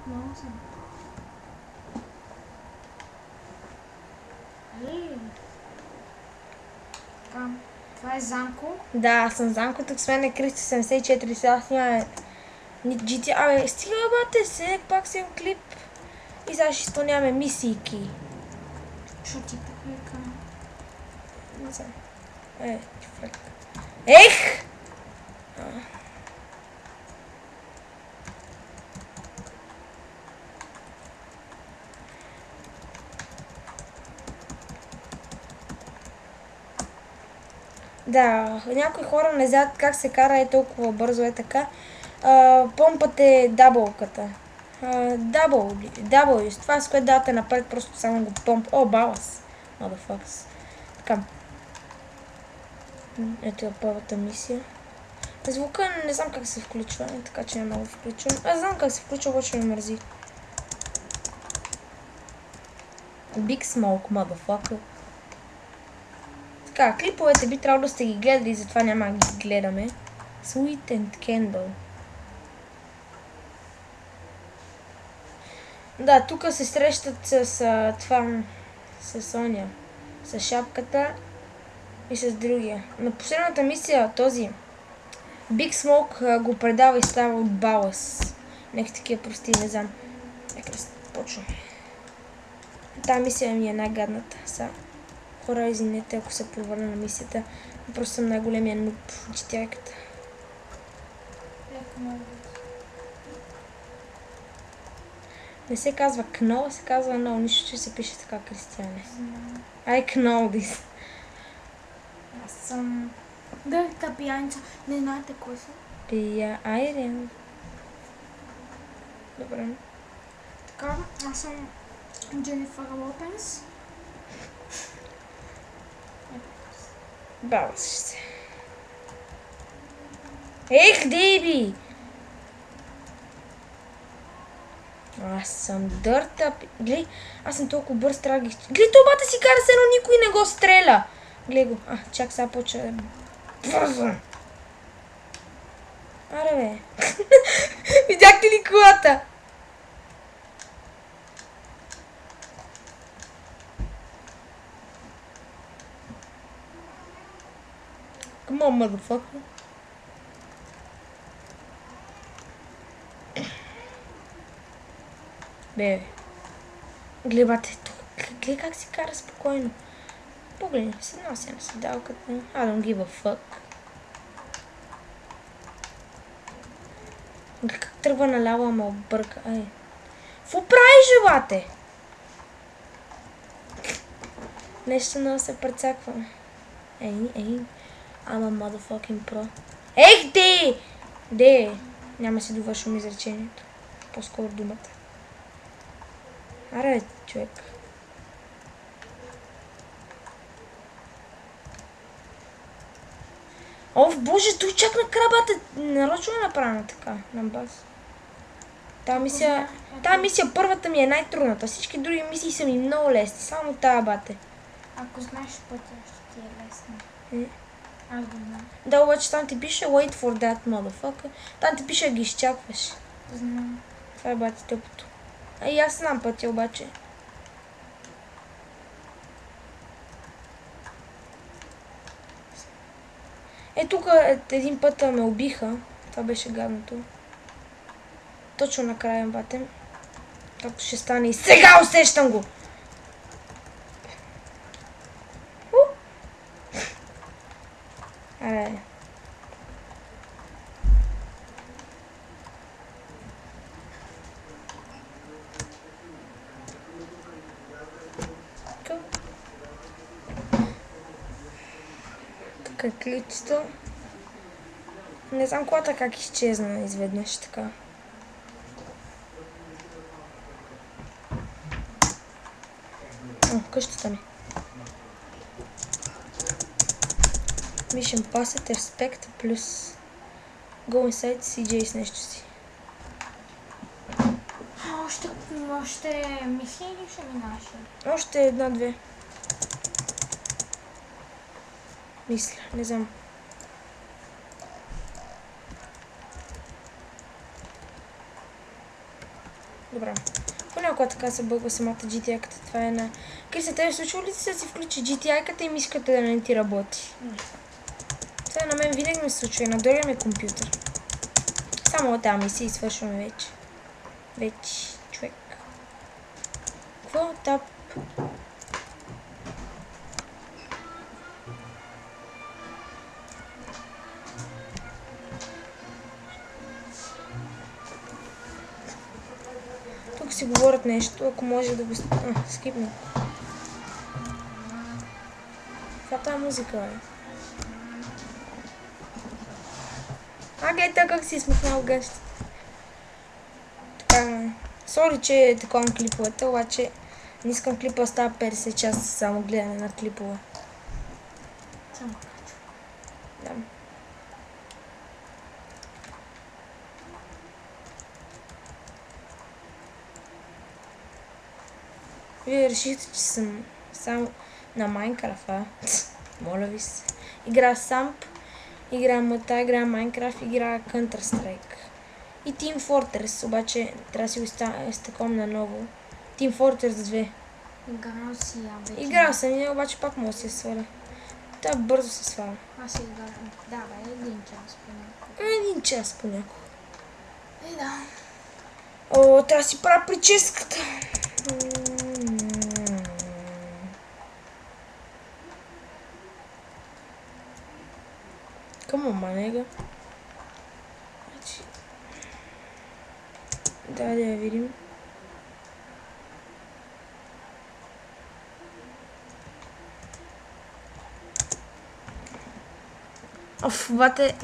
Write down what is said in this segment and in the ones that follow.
Много съм. Така, това е Занко. Да, аз съм Занко, тук с мен е Кристо 74, сега аз нямаме ни GTA. Абе, стига бате се, пак си имам клип. И сега ще изпълняваме мисийки. Шо ти похлека? Не знам. Ти фрек. Ех! Да, някои хора не знаят как се кара е толкова бързо, е така. Помпът е даблката. W, с това с което давате напред, просто само го помп. О, балас. Motherfuckers. Така. Ето е първата мисия. Звука не знам как се включва, така че няма да го включвам. Аз знам как се включва, обаче ме мързи. Big Smoke, motherfucker. Така, клиповете би трябвало да сте ги гледали, затова няма да ги гледаме. Sweet and Candle. Да, тук се срещат с това, с Соня, с шапката и с другия. На последната мисия този Big Smoke го предава и става от Балас. Нека такива прости, не знам. Нека да почваме. Тая мисия ми е най-гадната. Са. Хора, извинете, ако се проваля на мисията. Просто съм най-големия нуб в GTA-ката. Леко много. Не се казва Кнол, се казва Нол. Нищо, че се пише така, Кристияне. I know this. Аз съм... Дърта пияница. Не знаете кой съм? Пия Айрен. Добре. Така, аз съм Дженифър Лопенс. Балаш се. Ех, Дейби! Аз съм дърта... Глей, аз съм толкова бърз, трябва да ги... Глей, това си кара се, но никой не го стреля! Глей го. Чак сега почва да... Бързо! Аре, бе. Видяхте ли колата? Come on, motherfucker. Бе. Глей, бате, глей как си кара спокойно. Погледни, седна си на седалката. I don't give a fuck. Глей как тръгва наляво, ама обърка. Фу правиш, бате? Нещо много се прецакваме. Ей. I'm a motherfucking pro. Ех, де! Няма си довършвам изречението. По-скоро думата. Аре, човек. О, боже, той чак на крабата. Нарочно е направена така, на бас. Тая мисия първата ми е най-трудната. Всички други мисии са ми много лесни. Само тая, бате. Ако знаеш пътя, ще ти е лесно. Аз го знам. Да, обаче там ти пише wait for that motherfucker. Там ти пише да ги изчакваш. Знам. Това е бати тъпото. И аз знам пътя обаче. Тук един път ме убиха. Това беше гадното. Точно накрая, бате. Както ще стане и сега усещам го! Аре. Тук е ключето. Не знам колата как изчезна изведнъж така. Къщата ми. Mission Passed, Respect плюс Go Inside CJ с нещо си. Още мисии или ще минаш? Още една-две. Мисля, не знам. Добре. Понякога така се бълга самата GTI-ката. Това е на... Криса, тебе случва ли си да си включи GTI-ката и мишката да не ти работи? Това на мен винаги ми се случва и на другия ми компютър. Само от тази мисия и свършваме вече. Вече, човек. Какво? Тап. Тук си говорят нещо, ако може да го скипна. Това е музика, бе. Гледай как си смъкнал гъщите. Така, сори, че е такова на клиповете, обаче не искам клипа да става 50 часа само гледане на клипове. Само Да. Вие решихте, че съм само на Майнкрафт, а? Моля ви се. Игра Самп, игра Мата, игра Майнкрафт, игра Counter-Strike. И Team Fortress, обаче трябва да си го изтъком наново. Team Fortress 2. Играл си я вече. Играл съм я, обаче пак мога да се сваля. Та бързо се сваля. Аз си играм. Да, бе, 1 час понякога. 1 час понякога. Да. О, трябва да си правя прическата. Come on, манега. Да я видим. Оф, бате.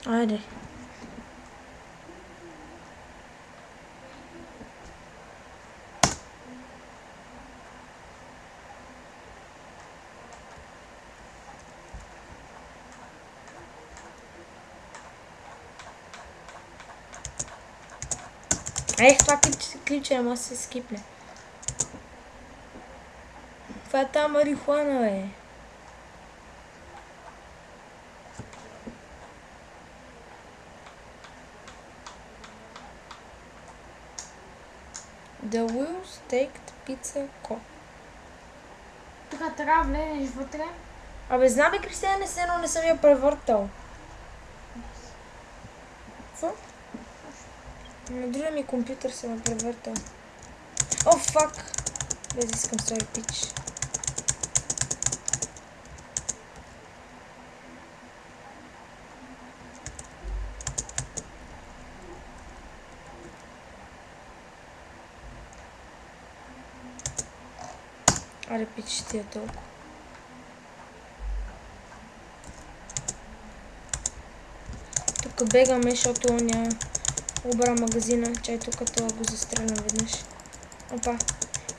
Айде. Това клипче не може да се скипне. Това е та марихуана, бе. The Will Steaked Pizza Co. Тук трябва да влезеш вътре. Абе, знам бе, Кристиян, не съм я превъртал. Какво? На другия ми компютър съм я превъртал. О, фак! Без искам сори пич. Аре, пич, ти е толкова. Тук бегаме, защото оня обра магазина. Чай тук това го застрелям веднъж. Опа.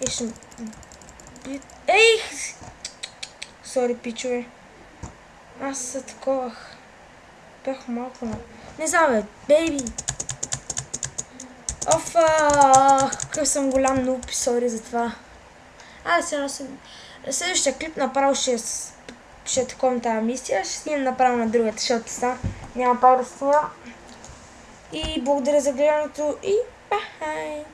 И ще... Ей! Сори, пичове. Аз се таковах. Бях малко на... Не знам, бе. Бейби! Офа! Какъв съм голям нуп. Сори за това. Се носим. Следващия клип направо ще е такова тази мисия. Ще снимам направо на другата, защото са няма пак да снимам. И благодаря за гледането и бай!